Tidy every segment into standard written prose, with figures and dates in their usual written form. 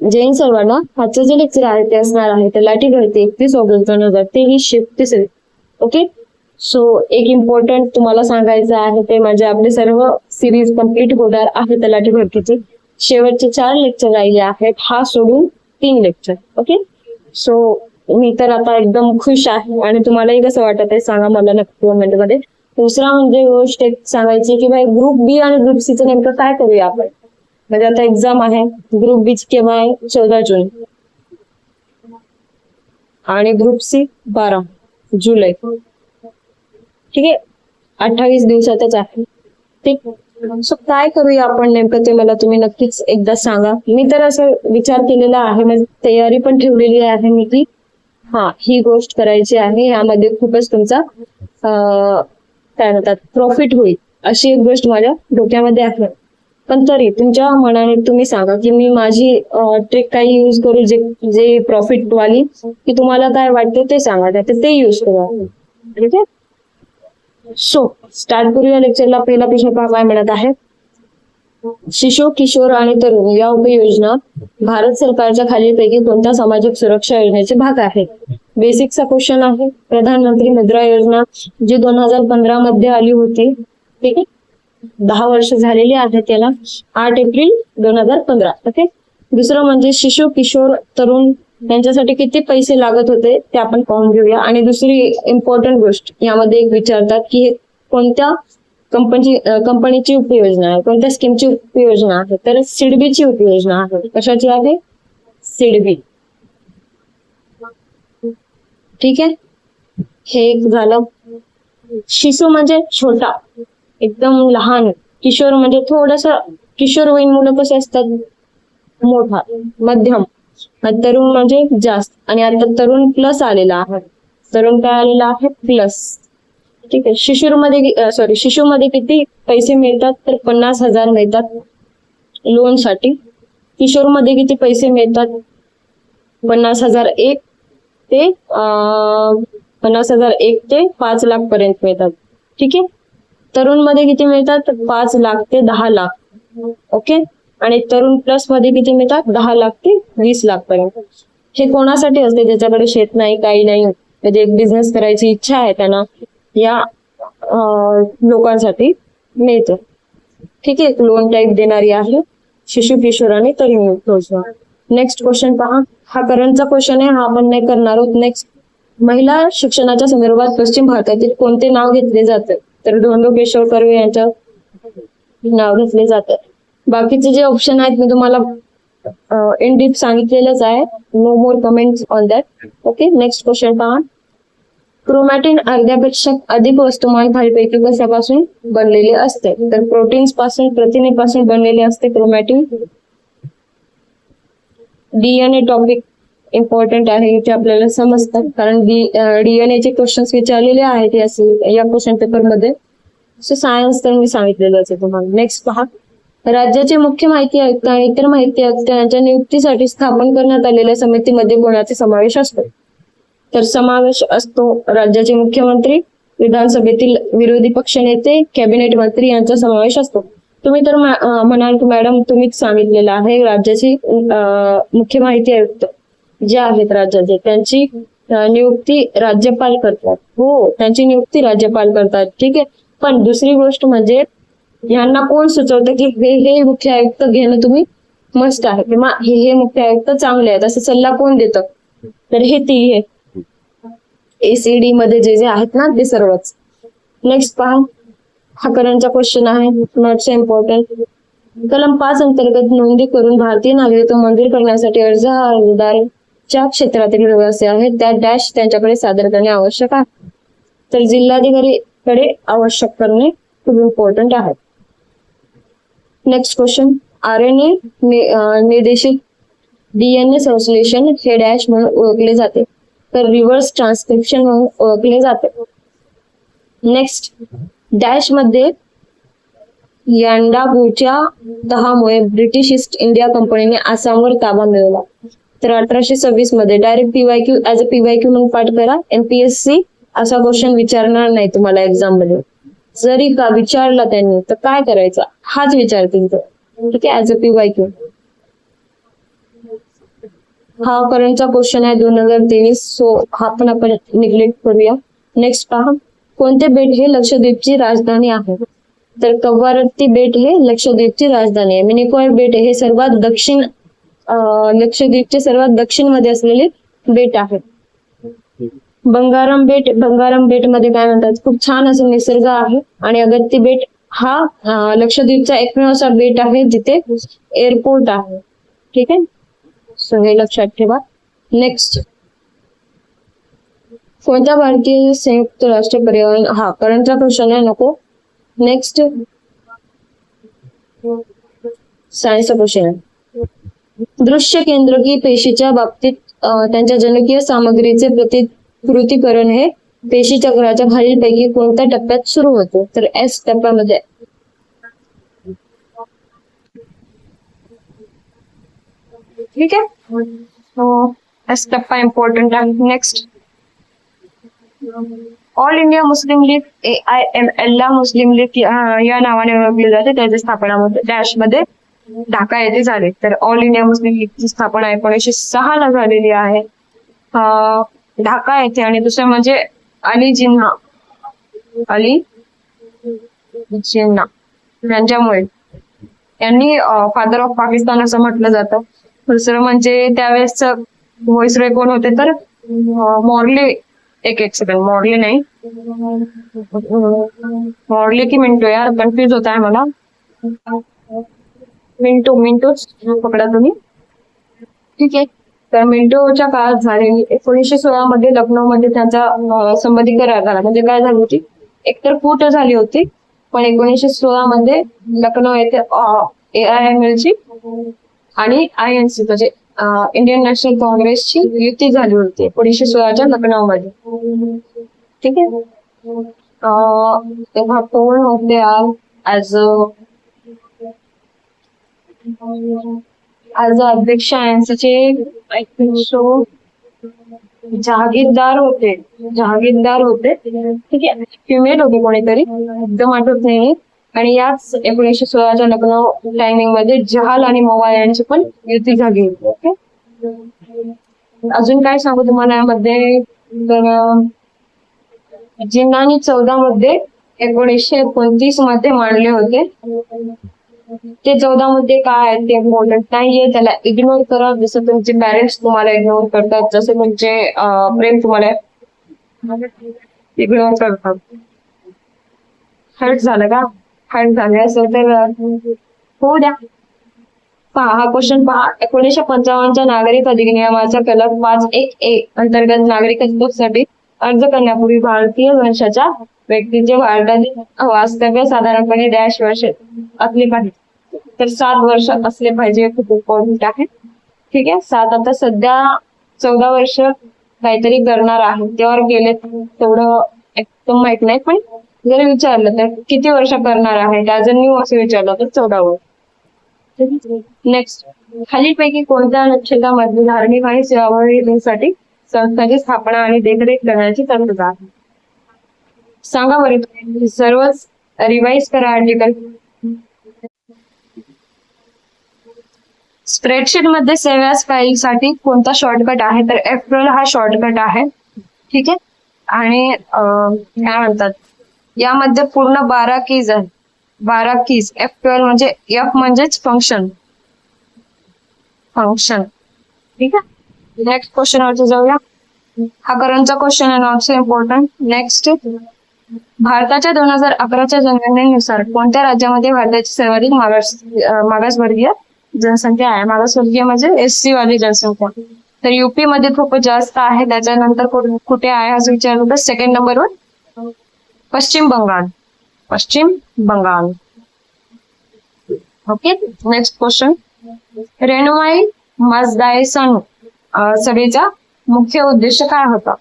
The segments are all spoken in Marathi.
जैन सर्वांना आजचं जे लेक्चर आहे ते असणार आहे तर लाठी भरती 31 ऑगस्ट 2023 शिफ्ट 3. ओके. सो एक इम्पॉर्टंट तुम्हाला सांगायचं आहे ते म्हणजे आपले सर्व सिरीज कम्प्लीट होणार आहे तलाठी भरतीचे. शेवटचे 4 लेक्चर राहिले आहेत, हा सोडून 3 लेक्चर. ओके. सो मी तर आता एकदम खुश आहे आणि तुम्हालाही कसं वाटत आहे सांगा मला नक्की कमेंट मध्ये. दुसरा म्हणजे गोष्ट एक सांगायची की भाई ग्रुप बी आणि ग्रुप सी चं नेमकं काय करूया आपण. म्हणजे आता एक्झाम आहे ग्रुप बी केव्हा आहे 14 जून आणि ग्रुप सी 12 जुलै. ठीक आहे, 28 दिवसातच आहे. ठीक. सो काय करूया आपण नेमकं ते मला तुम्ही नक्कीच एकदा सांगा. मी तर असं विचार केलेला आहे, म्हणजे तयारी पण ठेवलेली आहे मी की ही गोष्ट करायची आहे, यामध्ये खूपच तुमचा काय म्हणतात प्रॉफिट होईल अशी एक गोष्ट माझ्या डोक्यामध्ये आहे. पण तरी तुमच्या मनाने तुम्ही सांगा की मी माझी ट्रिक काही युज करू जे प्रॉफिट वाली की तुम्हाला काय वाटते ते सांगा, ते युज करा. ठीक आहे. सो स्टार्ट करूया लेक्चरला. पहिला प्रश्न काय म्हणत आहे, शिशु किशोर आणि तरुण या उपयोजना भारत सरकारच्या खालीलपैकी कोणत्या सामाजिक सुरक्षा योजनेचे भाग आहेत. बेसिकचा क्वेश्चन आहे. प्रधानमंत्री मुद्रा योजना जी 2015 मध्ये आली होती. ठीक आहे, 10 वर्ष झालेली आहेत त्याला, 8 एप्रिल 2015. ओके. दुसरं म्हणजे शिशु किशोर तरुण त्यांच्यासाठी किती पैसे लागत होते ते आपण पाहून घेऊया. आणि दुसरी इम्पॉर्टंट गोष्ट यामध्ये एक विचारतात की कोणत्या कंपनीची उपयोजना आहे, कोणत्या स्कीमची उपयोजना आहे. तर सिडबीची उपयोजना आहे. कशाची आहे? सिडबी. ठीक आहे, हे एक झालं. शिशु म्हणजे छोटा, एकदम लहान. किशोर म्हणजे थोडस किशोरवयीन मुलं कसे असतात, मोठा, मध्यम. तरुण म्हणजे जास्त. आणि आता तरुण प्लस आलेला आहे. तरुण काय आलेला आहे? प्लस. ठीक आहे. शिशुमध्ये किती पैसे मिळतात तर 50,000 मिळतात लोन साठी. किशोरमध्ये किती पैसे मिळतात? 50,001 ते 5 लाख पर्यंत मिळतात. ठीक आहे. तरुण मध्ये किती मिळतात? 5 लाख ते 10 लाख. ओके. आणि तरुण प्लस मध्ये किती मिळतात? 10 लाख ते 20 लाख पर्यंत. हे कोणासाठी असते? ज्याच्याकडे शेत नाही, काही नाही, म्हणजे एक बिझनेस करायची इच्छा आहे त्यांना, या लोकांसाठी मिळतं. ठीक आहे. लोन टाईप देणारी आहे शिशु किशोर आणि तरुण योजना. नेक्स्ट क्वेश्चन पहा. हा करंटचा क्वेश्चन आहे, हा आपण नाही करणार आहोत. नेक्स्ट, महिला शिक्षणाच्या संदर्भात पश्चिम भारतातील कोणते नाव घेतले जाते? तर धोंडो केशव कर्वे यांचं नाव घेतले जातं. बाकीचे जे ऑप्शन आहेत मी तुम्हाला इन डीप सांगितलेलंच आहे. No more comments on that. Okay. Next question पहा. क्रोमॅटिन अर्ध्यापेक्षा अधिक वस्तुमान खालीलपैकी कशापासून बनलेले असते? तर प्रोटीन्स पासून, प्रथिनेपासून बनलेले असते क्रोमॅटिन. डीएनए टॉपिक इम्पॉर्टंट आहे, इथे आपल्याला समजतात, कारण डीएनए चे क्वेश्चन्स विचारलेले आहेत या क्वेश्चन पेपर मध्ये. सो सायन्स तर मी सांगितलेलंच आहे तुम्हाला. नेक्स्ट पहा. राज्याचे मुख्य माहिती आयुक्त आणि इतर माहिती आयुक्त यांच्या नियुक्तीसाठी स्थापन करण्यात आलेल्या समितीमध्ये कोणाचा समावेश असतो? तर समावेश असतो राज्याचे मुख्यमंत्री, विधानसभेतील विरोधी पक्ष नेते, कॅबिनेट मंत्री यांचा समावेश असतो. तुम्ही तर म्हणाल की मॅडम तुम्हीच सांगितलेलं आहे, राज्याची मुख्य माहिती आयुक्त जे आहेत राज्याचे त्यांची नियुक्ती राज्यपाल करतात. हो, त्यांची नियुक्ती राज्यपाल करतात. ठीक आहे. पण दुसरी गोष्ट म्हणजे यांना कोण सुचवतं की हे मुख्य आयुक्त घेणं तुम्ही मस्ट आहे, किंवा हे मुख्य आयुक्त चांगले आहेत असं सल्ला कोण देतं? तर हे तिघे ACD मध्ये जे आहेत ना ते सर्वच. नेक्स्ट पहा. हा करंटचा क्वेश्चन आहे, नॉट सो इम्पॉर्टंट. कलम 5 अंतर्गत नोंदी करून भारतीय नागरिकत्व मंजूर करण्यासाठी अर्जदाराच्या क्षेत्रातील रहिवासी आहेत त्या डॅश त्यांच्याकडे सादर करणे आवश्यक आहे. तर जिल्हाधिकारी कडे आवश्यक करणे खूप इम्पॉर्टंट आहे. Next question. RNA निर्देशित DNA संश्लेषण हे डॅश म्हणून ओळखले जाते, तर रिव्हर्स ट्रान्सक्रिप्शन म्हणून ओळखले जाते. नेक्स्ट, डॅश मध्ये यांडाबूच्या तहामुळे ब्रिटिश ईस्ट इंडिया कंपनीने आसामवर ताबा मिळवला. तर 1826 मध्ये direct PYQ as a PYQ म्हणून पाठ करा. MPSC असा क्वेश्चन विचारणार नाही तुम्हाला एक्झाम मध्ये. जरी का विचारला त्यांनी तर काय करायचं, हाच विचारतील ते. ठीक आहे, ऍज अ PYQ. हा करंटचा क्वेश्चन आहे 2023. सो हा पण आपण निग्लेक्ट करूया. नेक्स्ट पहा, कोणते बेट हे लक्षद्वीपची राजधानी आहे? तर कवरत्ती बेट हे लक्षद्वीपची राजधानी आहे. मिनिकॉय बेट हे सर्वात दक्षिण लक्षद्वीपचे सर्वात दक्षिण मध्ये असलेले बेट आहे. बंगारम बेट मध्ये काय म्हणतात, खूप छान असं निसर्ग आहे. आणि अगत्ती बेट हा लक्षद्वीपचा एकमेव असा बेट आहे जिथे एअरपोर्ट आहे. ठीक आहे, सो हे लक्षात ठेवा. नेक्स्ट, कोणत्या भारतीय संयुक्त राष्ट्र पर्यावरण, हा करंटचा क्वेश्चन आहे, नको. नेक्स्ट, सायन्सचा क्वेश्चन आहे. दृश्य केंद्रकी पेशीच्या बाबतीत त्यांच्या जनुकीय सामग्रीचे प्रतिकृतीकरण हे पेशी चक्राच्या खालीलपैकी कोणत्या टप्प्यात सुरू होते? तर एस टप्प्यामध्ये. ठीक आहे, एस टप्पा इम्पॉर्टंट आहे. Next, all India Muslim league AIML ला मुस्लिम लीग या नावाने ओळखले जाते. त्याच्या स्थापनामध्ये डॅश मध्ये ढाका येथे झाले. तर ऑल इंडिया मुस्लिम लीगची स्थापना 1906 ला झालेली आहे ढाका येथे. आणि दुसरं म्हणजे अली जिन्ना यांच्यामुळे, यांनी फादर ऑफ पाकिस्तान असं म्हटलं जातं. दुसरं म्हणजे त्यावेळेस व्हॉइसरॉय कोण होते, तर मॉर्ले. एक सेकंड, मॉर्ले नाही, मॉर्ले की मिंटो, यार कन्फ्युज होत आहे मला. मिंटोच पकडा तुम्ही. ठीक आहे, तर मिंटोच्या काळात झालेली 1916 मध्ये लखनौ मध्ये त्यांचा संमती करार झाला. म्हणजे काय झाली होती, एकतर फूट झाली होती, पण 1916 मध्ये लखनौ येथे AIML ची आणि INC म्हणजे इंडियन नॅशनल काँग्रेसची युती झाली होती 1916च्या लखनौ मध्ये. ठीक आहे, तेव्हा कोण होते आज अध्यक्ष INCचे आय थिंक सो जहागीरदार होते. ठीक आहे, फिमेल होते कोणीतरी, एकदम आठवत नाही. आणि याच 1916च्या लखनौ टायमिंग मध्ये जहाल आणि मवा यांची पण युती झाली होती. ओके, अजून काय सांगू तुम्हाला यामध्ये, तर जिन्नानी 14 मध्ये 1929 मध्ये मांडले होते. ते 14 मध्ये काय आहे ते इम्पॉर्टंट नाहीये, त्याला इग्नोर करा. जसं तुमचे पॅरेंट्स तुम्हाला इग्नोर करतात, जसे तुमचे प्रेम तुम्हाला इग्नोर करतात. हर्ट झालं का? हर्ट झाले असेल तर होऊ द्या. पहा हा क्वेश्चन पहा. 1955च्या नागरिक अधिनियमाच्या कलम 5(1)(a) अंतर्गत नागरिकत्वासाठी अर्ज करण्यापूर्वी भारतीय वंशाच्या व्यक्तीचे भारतातील वास्तव्य साधारणपणे डॅश वर्ष असले पाहिजे. तर 7 वर्ष असले पाहिजे, खूप इम्पॉर्टंट आहे. ठीक आहे, 7, आता सध्या 14 वर्ष काहीतरी करणार आहे, तेव्हा गेले तेवढं एकदम माहित नाही, पण जर विचारलं तर किती वर्ष करणार आहे, त्याचं न्यू असं विचारलं तर 14 वर्ष. नेक्स्ट, खालीलपैकी कोणत्या अनुच्छेदामध्ये धार्मिक आणि सेवाभावीसाठी संस्थांची स्थापना आणि देखरेख करण्याची तरतूद आहे? सांगा बरं, सर्वच रिवाइज करा आर्टिकल. स्प्रेडशीट मध्ये सेव्ह ॲज फाईल साठी कोणता शॉर्टकट आहे? तर F12 हा शॉर्टकट आहे. ठीक आहे, आणि काय म्हणतात, यामध्ये पूर्ण 12 कीज आहेत. 12 कीज. F12 म्हणजे F म्हणजेच फंक्शन. ठीक आहे, नेक्स्ट क्वेश्चन वरती जाऊया. हा करंटचा क्वेश्चन आहे, नॉट सो इम्पॉर्टंट. नेक्स्ट, भारताच्या 2011च्या जनगणनेनुसार कोणत्या राज्यामध्ये भारताची सर्वाधिक मागासवर्गीय जनसंख्या आहे? मागासवर्गीय म्हणजे SC वाली जनसंख्या. तर UP मध्ये खूप जास्त आहे. त्याच्यानंतर कुठे आहे असं विचारलं तर सेकंड नंबरवर पश्चिम बंगाल. ओके, नेक्स्ट क्वेश्चन, रेणुमाई माजदाएसन सभेचा मुख्य उद्देश काय होता?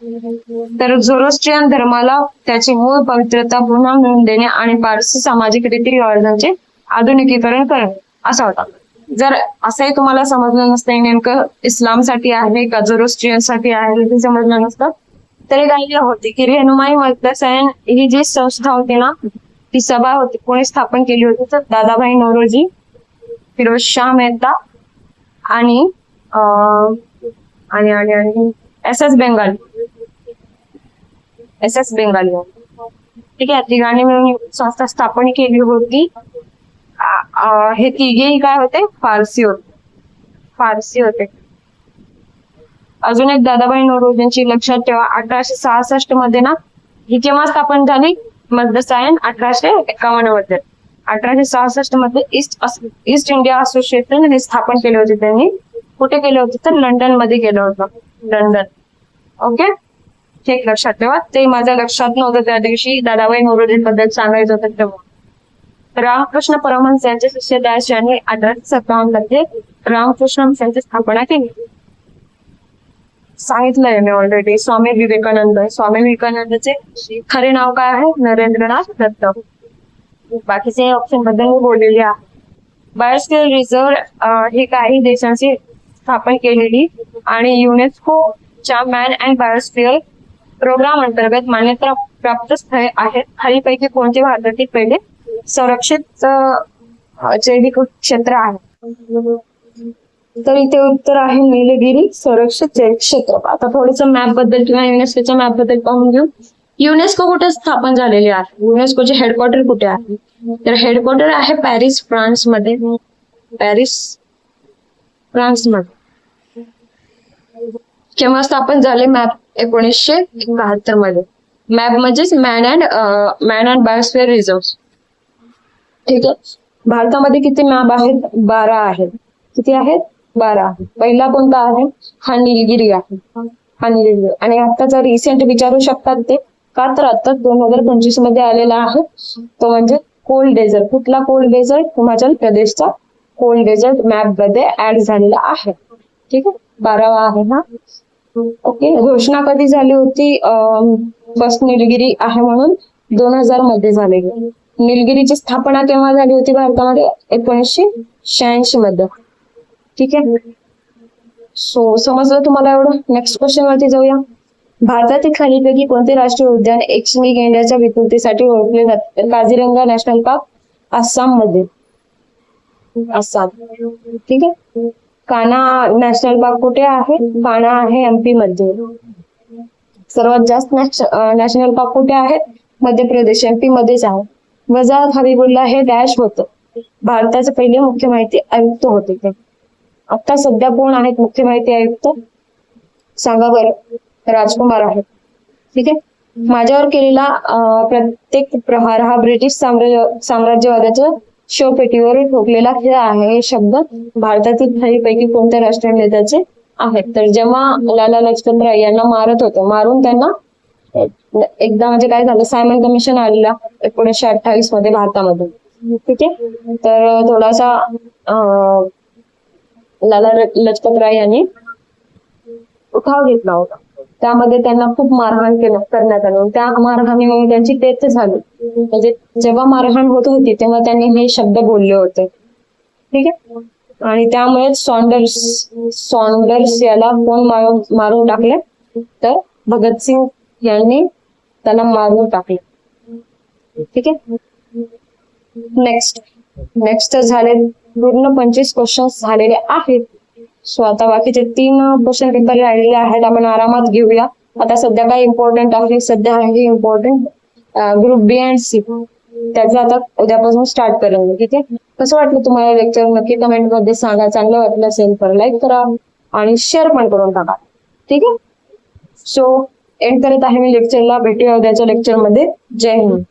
तर झोरोस्ट्रियन धर्माला त्याची मूळ पवित्रता पुन्हा मिळवून देणे आणि पारसी सामाजिक रीतिरिवाजांचे आधुनिकीकरण करणे असा होता. जर असंही तुम्हाला समजलं नसतं नेमकं इस्लामसाठी आहे का झोरोस्ट्रियन साठी आहे ते समजलं नसतं, तरी काय होती की रेणुमाई माजदाएसन ही जी संस्था होती ना, ती सभा होती, कोणी स्थापन केली होती? तर दादाभाई नौरोजी, फिरोज शाह मेहता आणि आणि SS बेंगाली, SS बेंगाली. ठीक आहे, तिघांनी मिळून संस्था स्थापन केली होती. हे तिघेही काय होते, फारसी होते, फारसी होते. अजून एक दादाभाई नौरोजींची लक्षात ठेवा, 1866 मध्ये ना, ही केव्हा स्थापन झाली, मद्रसायन 1851 मध्ये. 1866 मध्ये ईस्ट इंडिया असोसिएशन हे स्थापन केले होते त्यांनी. कुठे केले होते, तर लंडन मध्ये केलं होतं, लंडन. ओके, ठीक, लक्षात ठेवा. ते माझ्या लक्षात नव्हतं त्या दिवशी दादाभाई नौरोजींबद्दल सांगायचं होतं तेव्हा. रामकृष्ण परमहंस यांचे शिष्य दास यांनी 1857 मध्ये रामकृष्ण मिशनची स्थापना केली. सांगितलंय मी ऑलरेडी. स्वामी विवेकानंद, स्वामी विवेकानंदचे खरे नाव काय आहे, नरेंद्रनाथ दत्त. बाकीचे ऑप्शन बद्दल मी बोललेली आहे. बायोस्फिअर रिझर्व्ह ही काही देशांची स्थापन केलेली आणि युनेस्कोच्या मॅन अँड बायोस्फिअर प्रोग्राम अंतर्गत मान्यता प्राप्त स्थळे आहेत. खालीपैकी कोणते भारतातील पहिले संरक्षित जैविक क्षेत्र आहे, तर इथे उत्तर आहे नीलगिरी संरक्षित जैविक क्षेत्र. आता थोडंसं मॅप बद्दल किंवा युनेस्कोच्या मॅप बद्दल पाहून घेऊ. युनेस्को कुठे स्थापन झालेली आहे, युनेस्कोचे हेडक्वार्टर कुठे आहे, तर हेडक्वार्टर आहे पॅरिस, फ्रान्स मध्ये. पॅरिस, फ्रान्स मध्ये. केव्हा स्थापन झाले मॅप, 1971 मध्ये. मॅप म्हणजेच मॅन अँड बायोस्फिअर रिझर्व. ठीक आहे, भारतामध्ये किती मॅप आहेत, 12 आहेत. किती आहेत, 12 आहेत. पहिला कोणता आहे, हा नीलगिरी आहे, हा नीलगिरी. आणि आत्ताचा रिसेंट विचारू शकतात ते का, तर आता 2025 मध्ये आलेला आहे तो म्हणजे कोल्ड डेझर्ट. कुठला कोल्ड डेझर्ट, हिमाचल प्रदेशचा कोल्ड डेझर्ट मॅप मध्ये ऍड झालेला आहे. ठीक आहे, 12वा आहे हा. ओके, घोषणा कधी झाली होती, फर्स्ट नीलगिरी आहे म्हणून 2000 मध्ये झालेली. नीलगिरीची स्थापना केव्हा झाली होती भारतामध्ये, 1986 मध्ये. ठीक आहे, सो समजलं तुम्हाला एवढं. नेक्स्ट क्वेश्चन वरती जाऊया. भारतातील खालीलपैकी कोणते राष्ट्रीय उद्यान एक्समी गेंड्याच्या विकृतीसाठी ओळखले जाते, काझीरंगा नॅशनल पार्क आसाम मध्ये, आसाम. ठीक आहे, कान्हा नॅशनल पार्क कुठे आहे, कान्हा आहे MP मध्ये. सर्वात जास्त नॅशनल पार्क कुठे आहेत, मध्य प्रदेश, MP मध्येच आहे. वजाहत हबीबुल्ला हे डॅश होतं, भारताचे पहिले मुख्य माहिती आयुक्त होते ते. आता सध्या कोण आहेत मुख्य माहिती आयुक्त, सांगा बरं, राजकुमार आहेत. ठीक आहे, माझ्यावर केलेला प्रत्येक प्रहार हा ब्रिटिश साम्राज्यवादाच्या शवपेटीवर ठोकलेला खेळ आहे. हे शब्द भारतातील खालीपैकी कोणत्या राष्ट्रीय नेत्याचे आहेत, तर जेव्हा लाला लजपत राय यांना मारत होते, मारून त्यांना एकदा म्हणजे काय झालं, सायमन कमिशन आलेला 1928 मध्ये भारतामध्ये. ठीक आहे, तर थोडासा लाला लजपत राय यांनी उठाव घेतला होता, त्यामध्ये त्यांना खूप मारहाण करण्यात आली. त्या मारहाणीमुळे त्यांची डेथ झाली. म्हणजे जेव्हा मारहाण होत होती तेव्हा त्यांनी हे शब्द बोलले होते. ठीक आहे, आणि त्यामुळे सॉन्डर्स याला कोण मारून टाकले, तर भगतसिंग यांनी त्याला मारून टाकले. ठीक आहे, नेक्स्ट झाले पूर्ण 25 क्वेश्चन झालेले आहेत. सो आता बाकीचे 3 क्वेश्चन पेपर राहिलेले आहेत, आपण आरामात घेऊया. आता सध्या काय इम्पॉर्टंट आहे, सध्या आहे इम्पॉर्टंट ग्रुप B आणि C, त्याचं आता उद्यापासून स्टार्ट करेन. ठीक आहे, कसं वाटलं तुम्हाला लेक्चर, नक्की कमेंट मध्ये सांगा. चांगलं वाटलं असेल तर लाईक करा आणि शेअर पण करून टाका. ठीक आहे, सो एंड करत आहे मी लेक्चरला. भेटूया उद्याच्या लेक्चर मध्ये. जय हिंद.